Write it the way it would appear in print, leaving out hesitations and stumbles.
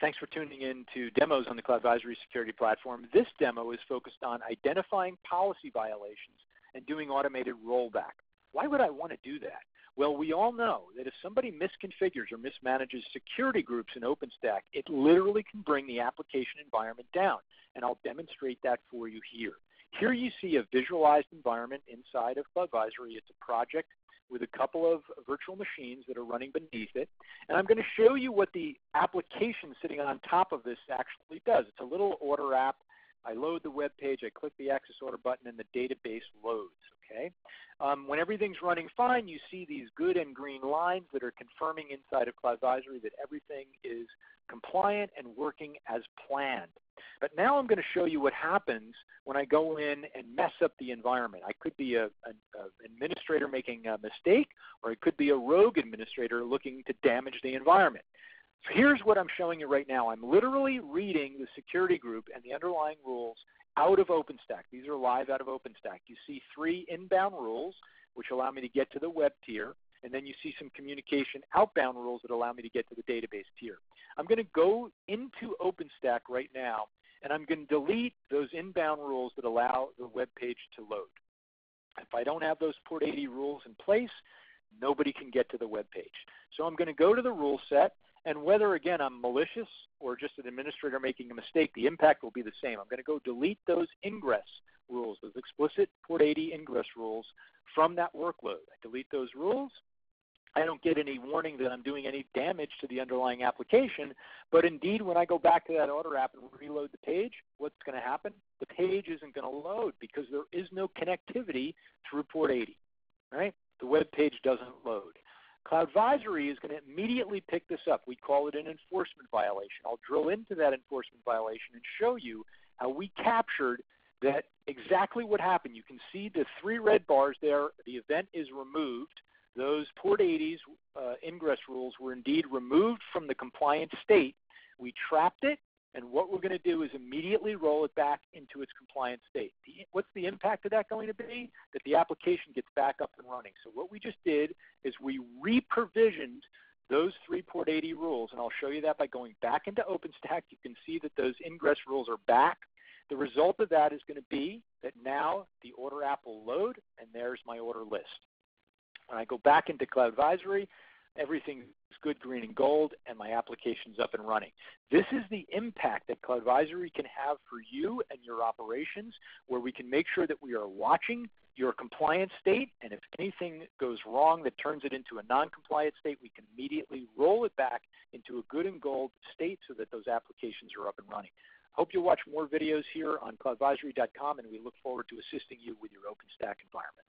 Thanks for tuning in to demos on the CloudVisory security platform. This demo is focused on identifying policy violations and doing automated rollback. Why would I want to do that? Well, we all know that if somebody misconfigures or mismanages security groups in OpenStack, it literally can bring the application environment down, and I'll demonstrate that for you here. Here you see a visualized environment inside of CloudVisory. It's a project with a couple of virtual machines that are running beneath it. And I'm going to show you what the application sitting on top of this actually does. It's a little order app. I load the web page, I click the access order button, and the database loads. Okay? When everything's running fine, you see these good and green lines that are confirming inside of CloudVisory that everything is compliant and working as planned. But now I'm going to show you what happens when I go in and mess up the environment. I could be an administrator making a mistake, or it could be a rogue administrator looking to damage the environment. So here's what I'm showing you right now. I'm literally reading the security group and the underlying rules out of OpenStack. These are live out of OpenStack. You see 3 inbound rules, which allow me to get to the web tier, and then you see some communication outbound rules that allow me to get to the database tier. I'm going to go into OpenStack right now, and I'm going to delete those inbound rules that allow the web page to load. If I don't have those Port 80 rules in place, nobody can get to the web page. So I'm going to go to the rule set, and whether, again, I'm malicious or just an administrator making a mistake, the impact will be the same. I'm going to go delete those ingress rules, those explicit Port 80 ingress rules from that workload. I delete those rules. I don't get any warning that I'm doing any damage to the underlying application, but indeed when I go back to that order app and reload the page, what's going to happen? The page isn't going to load because there is no connectivity through Port 80, right? The web page doesn't load. CloudVisory is going to immediately pick this up. We call it an enforcement violation. I'll drill into that enforcement violation and show you how we captured that exactly what happened. You can see the 3 red bars there. The event is removed. Those Port 80's ingress rules were indeed removed from the compliant state. We trapped it, and what we're going to do is immediately roll it back into its compliant state. What's the impact of that going to be? That the application gets back up and running. So what we just did is we re-provisioned those 3 Port 80 rules, and I'll show you that by going back into OpenStack. You can see that those ingress rules are back. The result of that is going to be that now the order app will load, and there's my order list. When I go back into CloudVisory, everything's good, green, and gold, and my application's up and running. This is the impact that CloudVisory can have for you and your operations, where we can make sure that we are watching your compliance state, and if anything goes wrong that turns it into a non-compliant state, we can immediately roll it back into a good and gold state so that those applications are up and running. Hope you'll watch more videos here on cloudvisory.com, and we look forward to assisting you with your OpenStack environment.